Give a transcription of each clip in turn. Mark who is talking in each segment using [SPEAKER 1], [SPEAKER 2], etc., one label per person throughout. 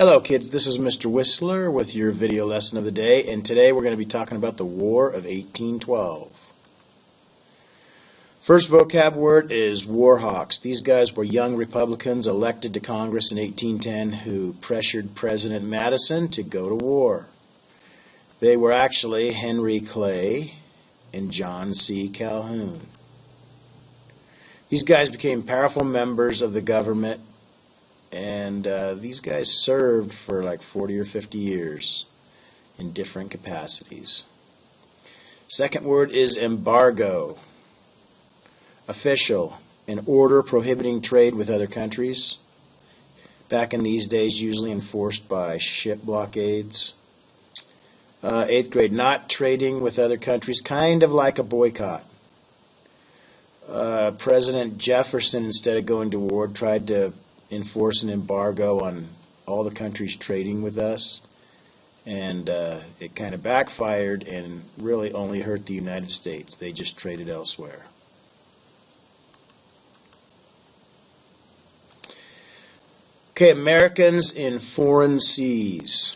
[SPEAKER 1] Hello kids, this is Mr. Whistler with your video lesson of the day, and today we're going to be talking about the War of 1812. First vocab word is war hawks. These guys were young Republicans elected to Congress in 1810 who pressured President Madison to go to war. They were actually Henry Clay and John C. Calhoun. These guys became powerful members of the government, and these guys served for like 40 or 50 years in different capacities. Second word is embargo. Official, an order prohibiting trade with other countries. Back in these days, usually enforced by ship blockades. 8th grade, not trading with other countries, kind of like a boycott. President Jefferson, instead of going to war, tried to enforce an embargo on all the countries trading with us, and it kind of backfired and really only hurt the United States. They just traded elsewhere. Okay, Americans in foreign seas.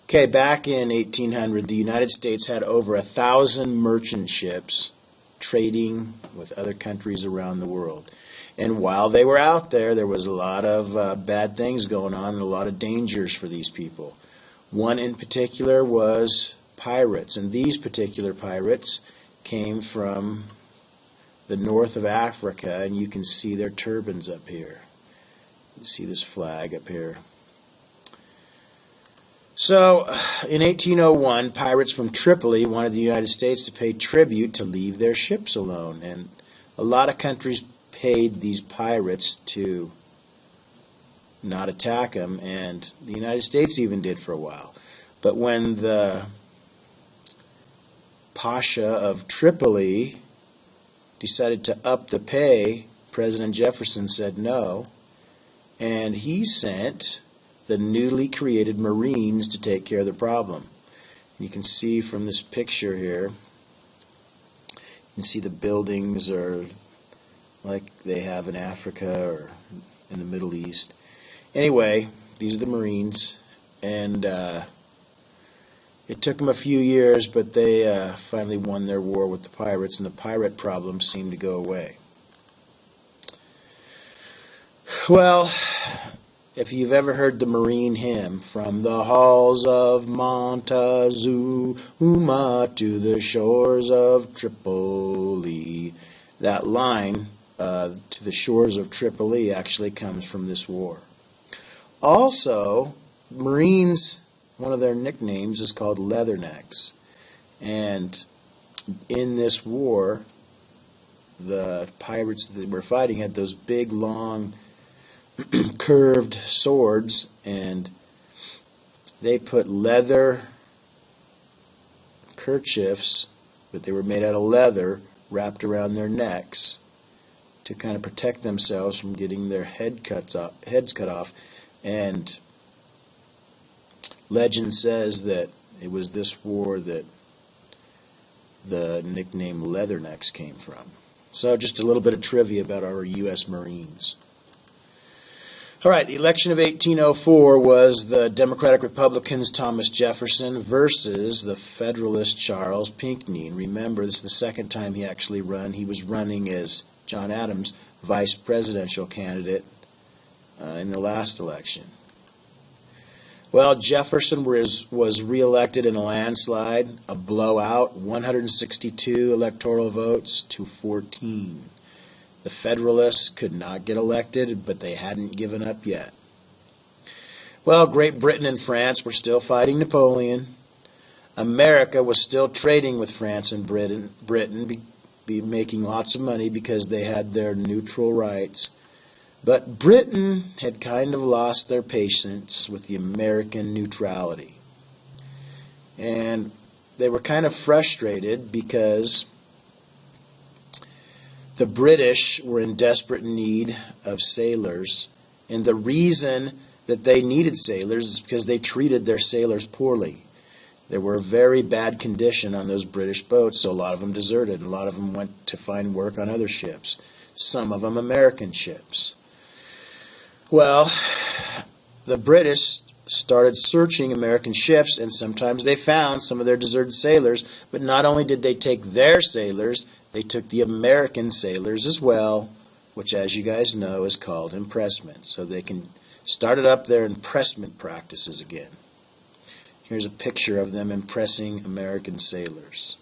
[SPEAKER 1] Okay, back in 1800, the United States had over 1,000 merchant ships trading with other countries around the world. And while they were out there, there was a lot of bad things going on and a lot of dangers for these people. One in particular was pirates, and these particular pirates came from the north of Africa, and you can see their turbans up here. You see this flag up here. So, in 1801, pirates from Tripoli wanted the United States to pay tribute to leave their ships alone, and a lot of countries paid these pirates to not attack them, and the United States even did for a while. But when the Pasha of Tripoli decided to up the pay, President Jefferson said no, and he sent the newly created Marines to take care of the problem. You can see from this picture here, you can see the buildings are like they have in Africa or in the Middle East. Anyway, these are the Marines, and it took them a few years, but they finally won their war with the pirates, and the pirate problem seemed to go away. Well, if you've ever heard the Marine hymn, from the halls of Montezuma to the shores of Tripoli, that line, to the shores of Tripoli, actually comes from this war. Also, Marines, one of their nicknames is called Leathernecks, and in this war, the pirates that were fighting had those big, long, curved swords, and they put leather kerchiefs, but they were made out of leather, wrapped around their necks to kind of protect themselves from getting their heads cut off. And legend says that it was this war that the nickname Leathernecks came from. So just a little bit of trivia about our U.S. Marines. All right, the election of 1804 was the Democratic Republicans Thomas Jefferson versus the Federalist Charles Pinckney. And remember, this is the second time he actually ran. He was running as John Adams' vice presidential candidate in the last election. Well, Jefferson was reelected in a landslide, a blowout, 162 electoral votes to 14. The Federalists could not get elected, but they hadn't given up yet. Well, Great Britain and France were still fighting Napoleon. America was still trading with France and Britain making lots of money because they had their neutral rights. But Britain had kind of lost their patience with the American neutrality. And they were kind of frustrated because the British were in desperate need of sailors, and the reason that they needed sailors is because they treated their sailors poorly. They were in very bad condition on those British boats, so a lot of them deserted. A lot of them went to find work on other ships, some of them American ships. Well, the British started searching American ships, and sometimes they found some of their deserted sailors, but not only did they take their sailors, they took the American sailors as well, which, as you guys know, is called impressment. So they can started up their impressment practices again. Here's a picture of them impressing American sailors.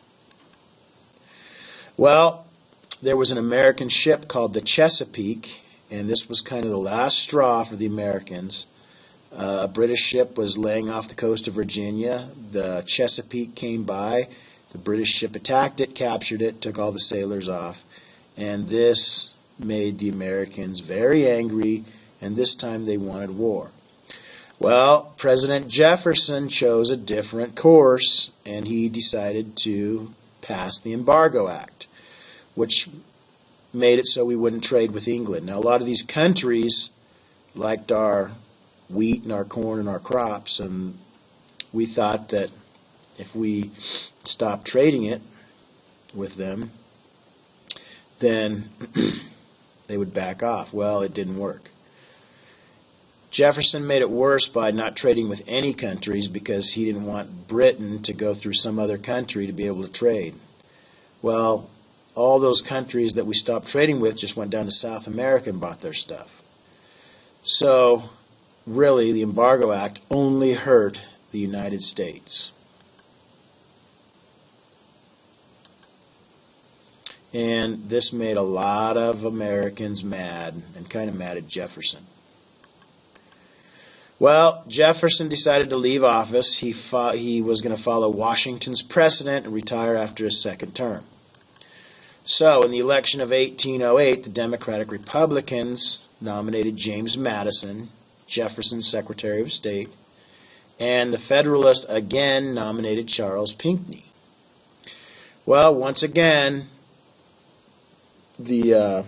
[SPEAKER 1] Well, there was an American ship called the Chesapeake, and this was kind of the last straw for the Americans. A British ship was laying off the coast of Virginia. The Chesapeake came by. The British ship attacked it, captured it, took all the sailors off. And this made the Americans very angry, and this time they wanted war. Well, President Jefferson chose a different course, and he decided to pass the Embargo Act, which made it so we wouldn't trade with England. Now, a lot of these countries liked our wheat and our corn and our crops, and we thought that if we stopped trading it with them, then they would back off. Well, it didn't work. Jefferson made it worse by not trading with any countries because he didn't want Britain to go through some other country to be able to trade. Well, all those countries that we stopped trading with just went down to South America and bought their stuff. So, really, the Embargo Act only hurt the United States. And this made a lot of Americans mad, and kind of mad at Jefferson. Well, Jefferson decided to leave office. He was going to follow Washington's precedent and retire after his second term. So, in the election of 1808, the Democratic Republicans nominated James Madison, Jefferson's Secretary of State, and the Federalists again nominated Charles Pinckney. Well, once again, the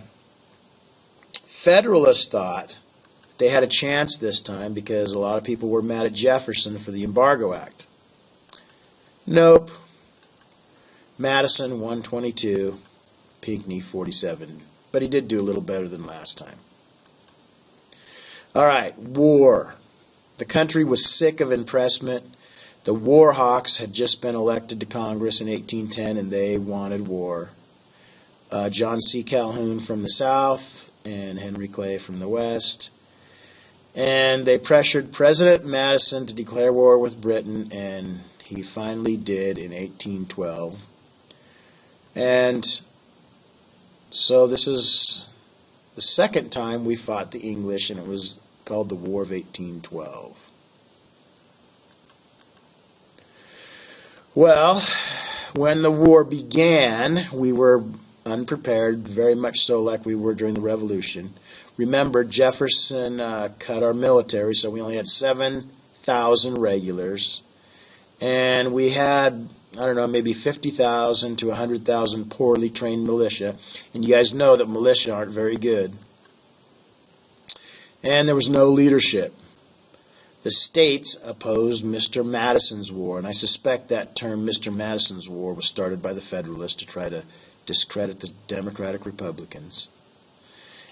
[SPEAKER 1] Federalists thought they had a chance this time because a lot of people were mad at Jefferson for the Embargo Act. Nope. Madison 122, Pinckney 47. But he did do a little better than last time. All right, war. The country was sick of impressment. The War Hawks had just been elected to Congress in 1810, and they wanted war. John C. Calhoun from the South and Henry Clay from the West. And they pressured President Madison to declare war with Britain, and he finally did in 1812. And so this is the second time we fought the English, and it was called the War of 1812. Well, when the war began, we were unprepared, very much so like we were during the Revolution. Remember, Jefferson cut our military, so we only had 7,000 regulars. And we had, I don't know, maybe 50,000 to 100,000 poorly trained militia. And you guys know that militia aren't very good. And there was no leadership. The states opposed Mr. Madison's war, and I suspect that term, Mr. Madison's war, was started by the Federalists to try to discredit the Democratic Republicans.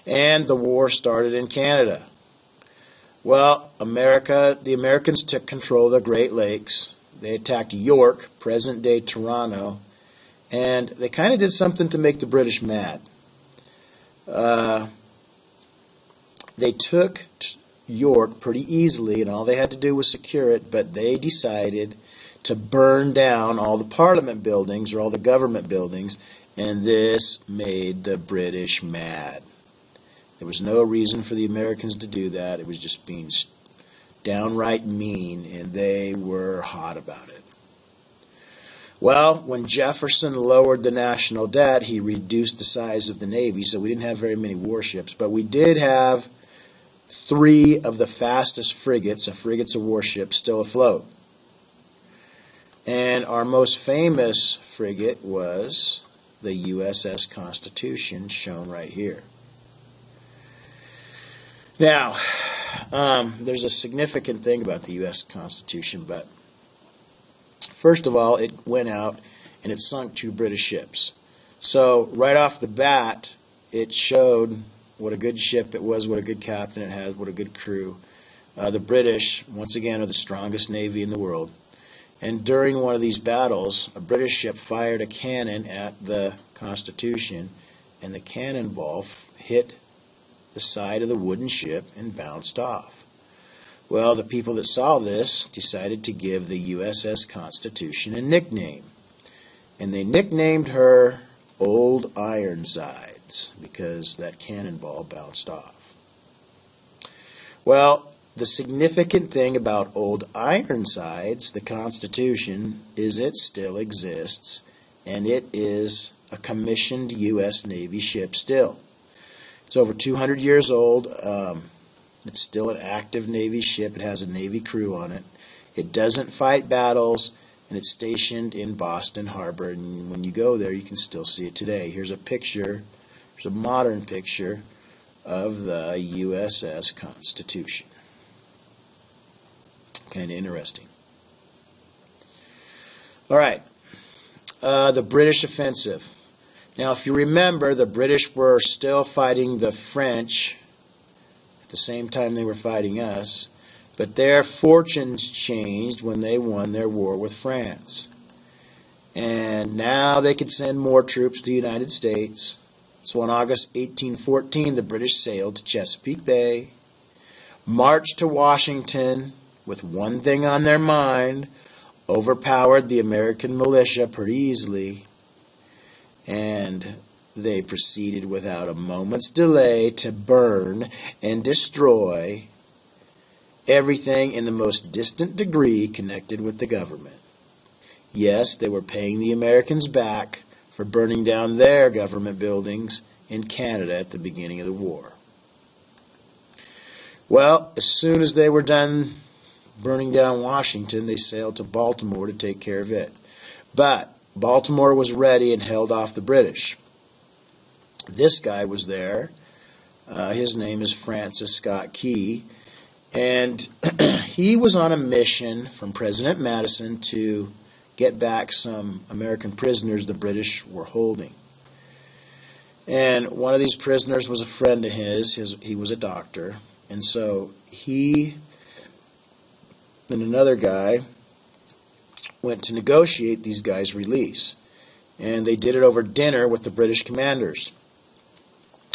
[SPEAKER 1] And the war started in Canada. Well, the Americans took control of the Great Lakes. They attacked York, present-day Toronto, and they kind of did something to make the British mad. They took York pretty easily, and all they had to do was secure it, but they decided to burn down all the Parliament buildings or all the government buildings, and this made the British mad. There was no reason for the Americans to do that. It was just being downright mean, and they were hot about it. Well, when Jefferson lowered the national debt, he reduced the size of the Navy, so we didn't have very many warships, but we did have 3 of the fastest frigates of warships, still afloat. And our most famous frigate was the Uss Constitution, shown right here. Now, there's a significant thing about the U.S. Constitution, but first of all, it went out and it sunk 2 British ships. So right off the bat, it showed what a good ship it was, what a good captain it had, what a good crew. The British, once again, are the strongest navy in the world. And during one of these battles, a British ship fired a cannon at the Constitution, and the cannonball hit the side of the wooden ship and bounced off. Well, the people that saw this decided to give the USS Constitution a nickname. And they nicknamed her Old Ironsides because that cannonball bounced off. Well, the significant thing about Old Ironsides, the Constitution, is it still exists, and it is a commissioned U.S. Navy ship still. It's over 200 years old. It's still an active Navy ship. It has a Navy crew on it. It doesn't fight battles, and it's stationed in Boston Harbor. And when you go there, you can still see it today. Here's a picture. Here's a modern picture of the USS Constitution. Kind of interesting. All right. The British offensive. Now, if you remember, the British were still fighting the French at the same time they were fighting us, but their fortunes changed when they won their war with France. And now they could send more troops to the United States. So in August 1814, the British sailed to Chesapeake Bay, marched to Washington with one thing on their mind, overpowered the American militia pretty easily, and they proceeded without a moment's delay to burn and destroy everything in the most distant degree connected with the government. Yes, they were paying the Americans back for burning down their government buildings in Canada at the beginning of the war. Well, as soon as they were done burning down Washington, they sailed to Baltimore to take care of it. But Baltimore was ready and held off the British. This guy was there. His name is Francis Scott Key. And he was on a mission from President Madison to get back some American prisoners the British were holding. And one of these prisoners was a friend of his. He was a doctor. And so he and another guy went to negotiate these guys' release. And they did it over dinner with the British commanders.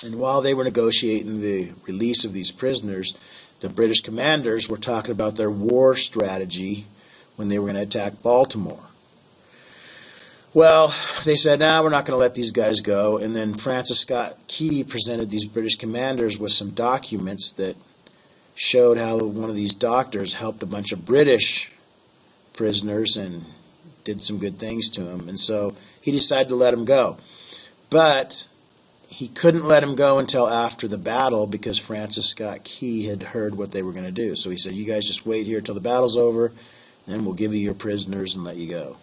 [SPEAKER 1] And while they were negotiating the release of these prisoners, the British commanders were talking about their war strategy when they were going to attack Baltimore. Well, they said, we're not going to let these guys go. And then Francis Scott Key presented these British commanders with some documents that showed how one of these doctors helped a bunch of British prisoners and did some good things to them. And so he decided to let them go. But he couldn't let him go until after the battle because Francis Scott Key had heard what they were going to do. So he said, you guys just wait here till the battle's over, and then we'll give you your prisoners and let you go.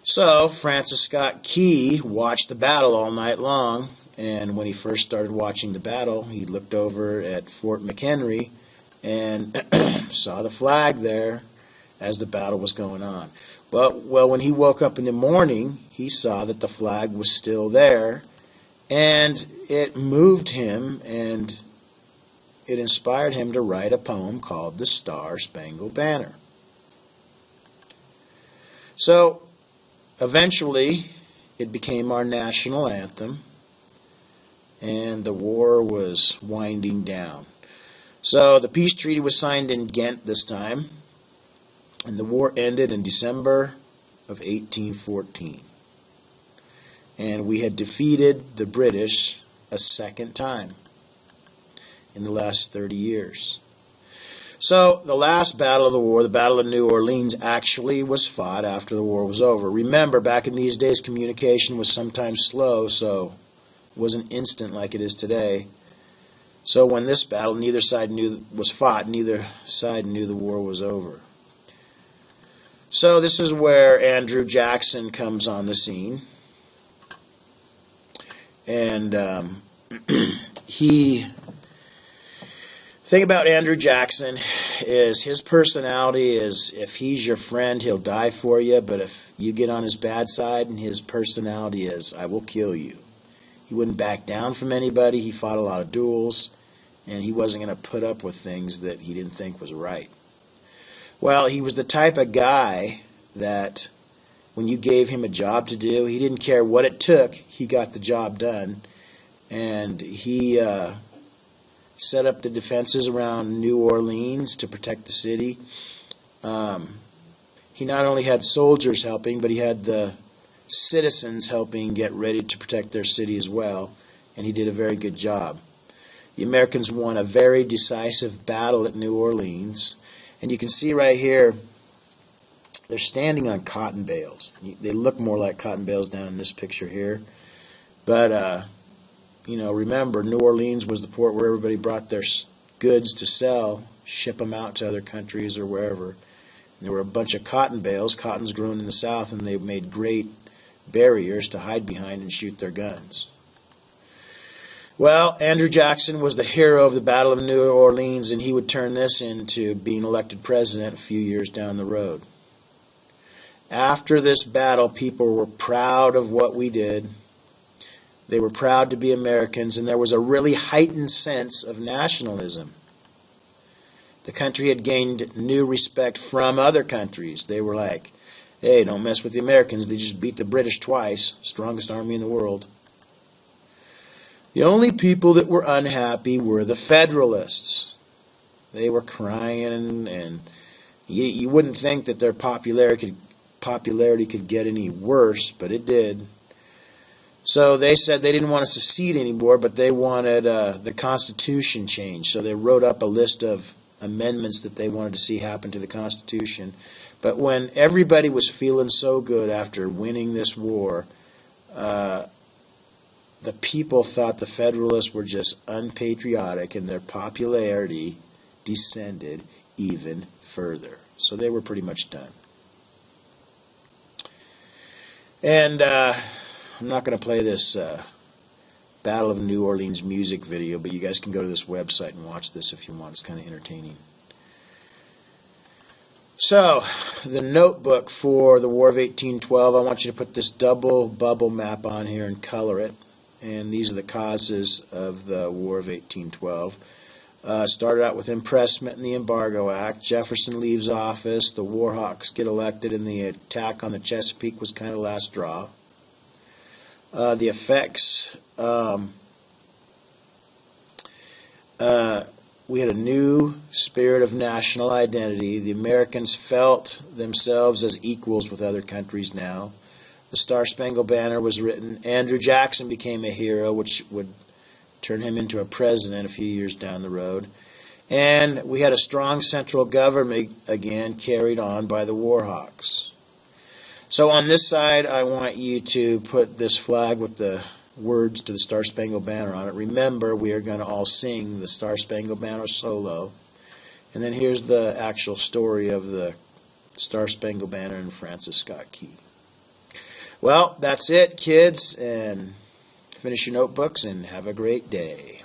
[SPEAKER 1] So Francis Scott Key watched the battle all night long, and when he first started watching the battle, he looked over at Fort McHenry and saw the flag there as the battle was going on. Well, when he woke up in the morning, he saw that the flag was still there, and it moved him, and it inspired him to write a poem called the Star-Spangled Banner. So, eventually, it became our national anthem, and the war was winding down. So, the peace treaty was signed in Ghent this time, and the war ended in December of 1814. And we had defeated the British a second time in the last 30 years. So the last battle of the war, the Battle of New Orleans, actually was fought after the war was over. Remember, back in these days, communication was sometimes slow, so it wasn't instant like it is today. So when this battle, neither side was fought, neither side knew the war was over. So this is where Andrew Jackson comes on the scene. And thing about Andrew Jackson is his personality is, if he's your friend, he'll die for you. But if you get on his bad side, and his personality is, I will kill you. He wouldn't back down from anybody. He fought a lot of duels. and he wasn't going to put up with things that he didn't think was right. Well, he was the type of guy that when you gave him a job to do, he didn't care what it took. He got the job done, and he set up the defenses around New Orleans to protect the city. He not only had soldiers helping, but he had the citizens helping get ready to protect their city as well, and he did a very good job. The Americans won a very decisive battle at New Orleans, and you can see right here, they're standing on cotton bales. They look more like cotton bales down in this picture here, but you know, remember, New Orleans was the port where everybody brought their goods to sell, ship them out to other countries or wherever. And there were a bunch of cotton bales. Cotton's grown in the South, and they made great barriers to hide behind and shoot their guns. Well, Andrew Jackson was the hero of the Battle of New Orleans, and he would turn this into being elected president a few years down the road. After this battle, people were proud of what we did. They were proud to be Americans, and there was a really heightened sense of nationalism. The country had gained new respect from other countries. They were like, hey, don't mess with the Americans. They just beat the British twice, strongest army in the world. The only people that were unhappy were the Federalists. They were crying, and you wouldn't think that their popularity could get any worse, but it did. So they said they didn't want to secede anymore, but they wanted the Constitution changed. So they wrote up a list of amendments that they wanted to see happen to the Constitution. But when everybody was feeling so good after winning this war, the people thought the Federalists were just unpatriotic, and their popularity descended even further. So they were pretty much done. And I'm not going to play this Battle of New Orleans music video, but you guys can go to this website and watch this if you want. It's kind of entertaining. So, the notebook for the War of 1812, I want you to put this double bubble map on here and color it. And these are the causes of the War of 1812. Started out with impressment in the Embargo Act. Jefferson leaves office. The War Hawks get elected, and the attack on the Chesapeake was kind of the last straw. The effects, we had a new spirit of national identity. The Americans felt themselves as equals with other countries now. The Star-Spangled Banner was written. Andrew Jackson became a hero, which would turn him into a president a few years down the road. And we had a strong central government again, carried on by the War Hawks. So on this side, I want you to put this flag with the words to the Star-Spangled Banner on it. Remember, we are going to all sing the Star-Spangled Banner solo. And then here's the actual story of the Star-Spangled Banner and Francis Scott Key. Well, that's it, kids, and finish your notebooks and have a great day.